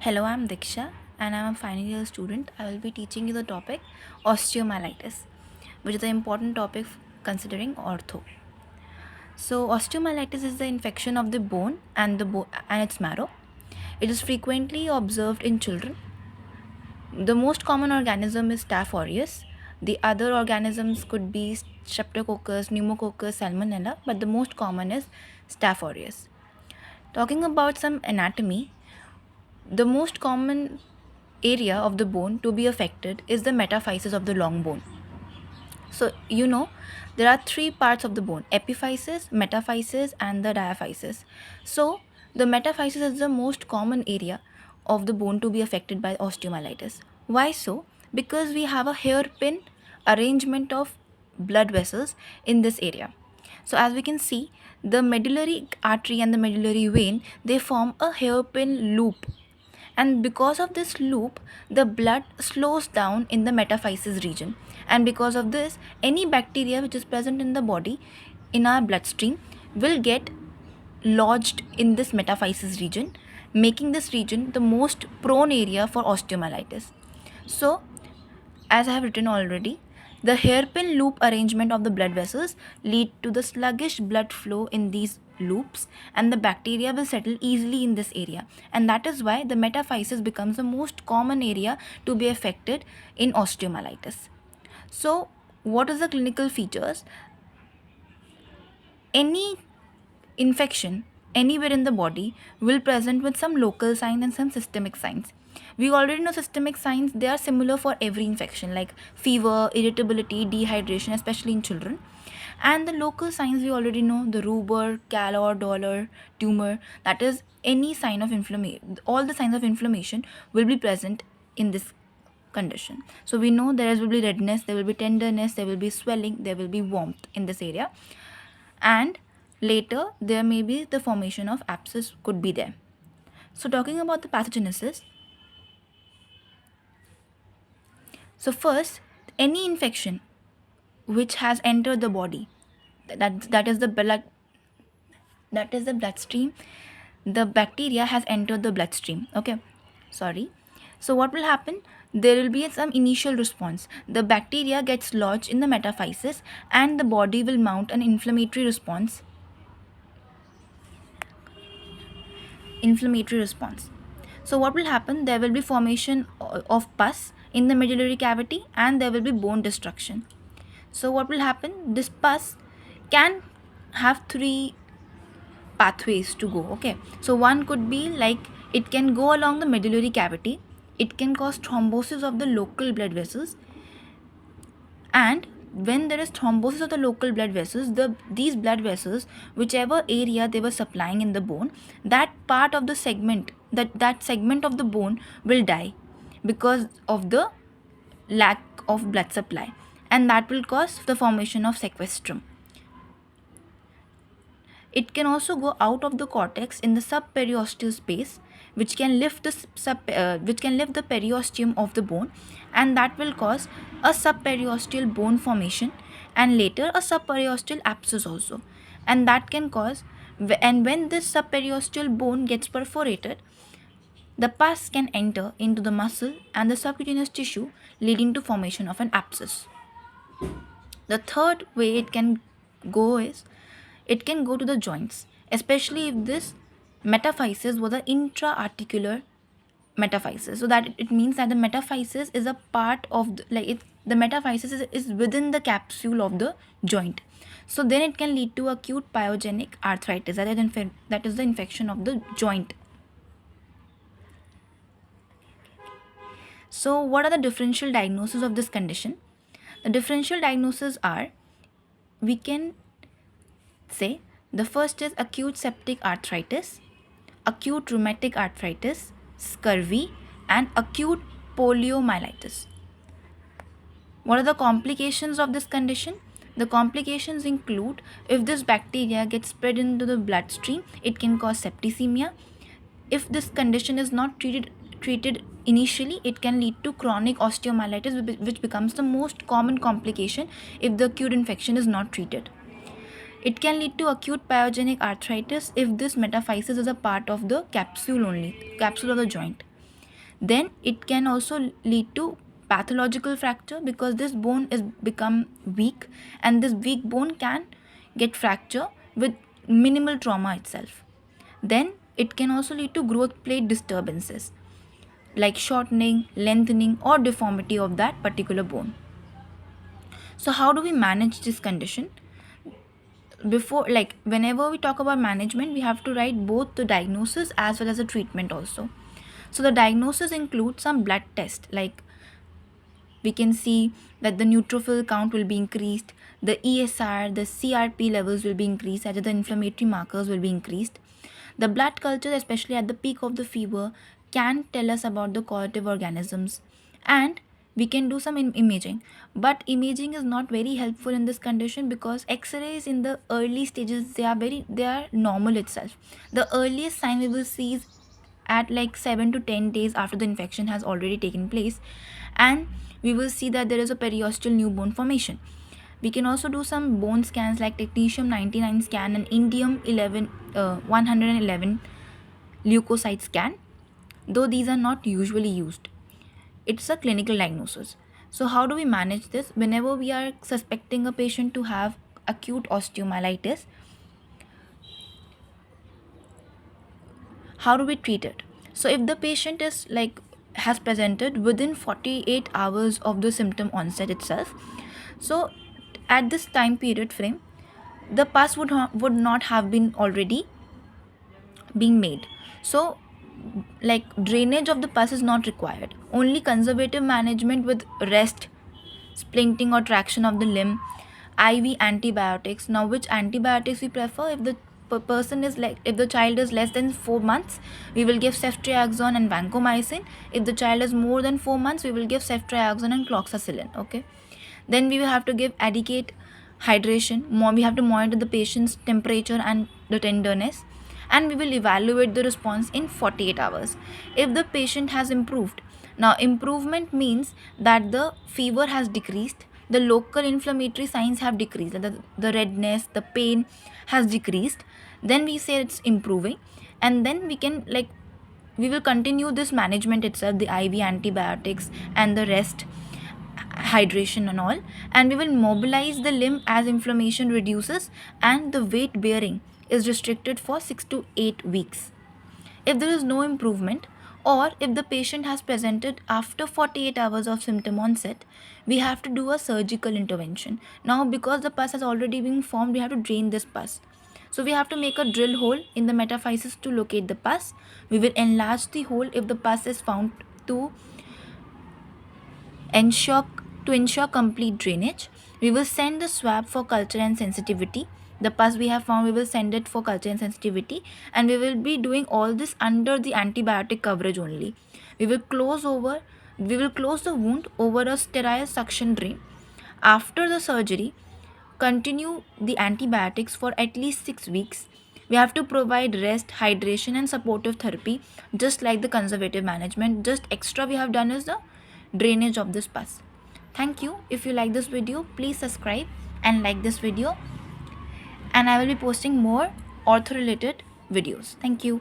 Hello, I'm Diksha and I'm a final year student. I will be teaching you the topic osteomyelitis, which is an important topic considering ortho. So, osteomyelitis is the infection of the bone and and its marrow. It is frequently observed in children. The most common organism is Staph aureus. The other organisms could be Streptococcus, Pneumococcus, Salmonella, but the most common is Staph aureus. Talking about some anatomy, the most common area of the bone to be affected is the metaphysis of the long bone. So, there are three parts of the bone: epiphysis, metaphysis, and the diaphysis. So, the metaphysis is the most common area of the bone to be affected by osteomyelitis. Why so? Because we have a hairpin arrangement of blood vessels in this area. So, as we can see, the medullary artery and the medullary vein, they form a hairpin loop, and because of this loop the blood slows down in the metaphysis region, and because of this any bacteria which is present in the body in our bloodstream will get lodged in this metaphysis region, making this region the most prone area for osteomyelitis. So, as I have written already, the hairpin loop arrangement of the blood vessels lead to the sluggish blood flow in these loops, and the bacteria will settle easily in this area, and that is why the metaphysis becomes the most common area to be affected in osteomyelitis. So, what is the clinical features? Any infection anywhere in the body will present with some local signs and some systemic signs. We already know systemic signs, they are similar for every infection, like fever, irritability, dehydration, especially in children. And the local signs we already know: the rubor, calor, dolor, tumor, that is any sign of inflammation. All the signs of inflammation will be present in this condition. So we know there will be redness, there will be tenderness, there will be swelling, there will be warmth in this area, and later there may be the formation of abscess could be there. So talking about the pathogenesis, so first, any infection which has entered the body, that is the blood, that is the bloodstream, the bacteria has entered the bloodstream, okay, sorry. So what will happen? There will be some initial response. The bacteria gets lodged in the metaphysis and the body will mount an inflammatory response. So what will happen? There will be formation of pus in the medullary cavity and there will be bone destruction. So what will happen? This pus can have three pathways to go, okay. So one could be like, it can go along the medullary cavity, it can cause thrombosis of the local blood vessels, and when there is thrombosis of the local blood vessels, these blood vessels, whichever area they were supplying in the bone, that part of the segment, that segment of the bone will die because of the lack of blood supply, and that will cause the formation of sequestrum. It can also go out of the cortex in the subperiosteal space, which can lift the periosteum of the bone, and that will cause a subperiosteal bone formation and later a subperiosteal abscess also. And that can cause, and when this subperiosteal bone gets perforated, the pus can enter into the muscle and the subcutaneous tissue, leading to formation of an abscess. The third way it can go is, it can go to the joints, especially if this metaphysis was an intra-articular metaphysis. So that it means that the metaphysis is a part of the metaphysis is within the capsule of the joint. So then it can lead to acute pyogenic arthritis, that is the infection of the joint. So what are the differential diagnoses of this condition? The differential diagnoses are, we can say, the first is acute septic arthritis, acute rheumatic arthritis, scurvy, and acute poliomyelitis. What are the complications of this condition? The complications include, if this bacteria gets spread into the bloodstream, it can cause septicemia. If this condition is not treated initially, it can lead to chronic osteomyelitis, which becomes the most common complication if the acute infection is not treated. It can lead to acute pyogenic arthritis if this metaphysis is a part of the capsule of the joint. Then it can also lead to pathological fracture because this bone is become weak, and this weak bone can get fracture with minimal trauma itself. Then it can also lead to growth plate disturbances like shortening, lengthening, or deformity of that particular bone. So how do we manage this condition? Before, like whenever we talk about management, we have to write both the diagnosis as well as the treatment also. So the diagnosis includes some blood test, like we can see that the neutrophil count will be increased, the ESR, the CRP levels will be increased, as the inflammatory markers will be increased. The blood culture, especially at the peak of the fever, can tell us about the causative organisms, and we can do some imaging. But imaging is not very helpful in this condition because X-rays in the early stages, they are normal itself. The earliest sign we will see is at like 7 to 10 days after the infection has already taken place, and we will see that there is a periosteal new bone formation. We can also do some bone scans like technetium 99 scan and indium 111 leukocyte scan, though these are not usually used. It's a clinical diagnosis. So how do we manage this? Whenever we are suspecting a patient to have acute osteomyelitis, how do we treat it? So if the patient is like has presented within 48 hours of the symptom onset itself, so at this time period frame, the pus would not have been already being made. So like drainage of the pus is not required, only conservative management with rest, splinting or traction of the limb, IV antibiotics. Now which antibiotics we prefer? If the person is like, if the child is less than 4 months, we will give ceftriaxone and vancomycin. If the child is more than 4 months, we will give ceftriaxone and cloxacillin. Okay, then we will have to give adequate hydration. We have to monitor the patient's temperature and the tenderness, and we will evaluate the response in 48 hours. If the patient has improved, now improvement means that the fever has decreased, the local inflammatory signs have decreased, the redness, the pain has decreased, then we say it's improving, and then we can like we will continue this management itself, the IV antibiotics and the rest, hydration and all, and we will mobilize the limb as inflammation reduces and the weight bearing is restricted for 6 to 8 weeks. If there is no improvement, or if the patient has presented after 48 hours of symptom onset, we have to do a surgical intervention. Now because the pus has already been formed, we have to drain this pus. So we have to make a drill hole in the metaphysis to locate the pus. We will enlarge the hole if the pus is found to ensure complete drainage. We will send the swab for culture and sensitivity. The pus we have found, we will send it for culture and sensitivity, and we will be doing all this under the antibiotic coverage only. We will close the wound over a sterile suction drain. After the surgery, continue the antibiotics for at least 6 weeks. We have to provide rest, hydration, and supportive therapy, just like the conservative management. Just extra we have done is the drainage of this pus. Thank you. If you like this video, please subscribe and like this video, and I will be posting more ortho related videos. Thank you.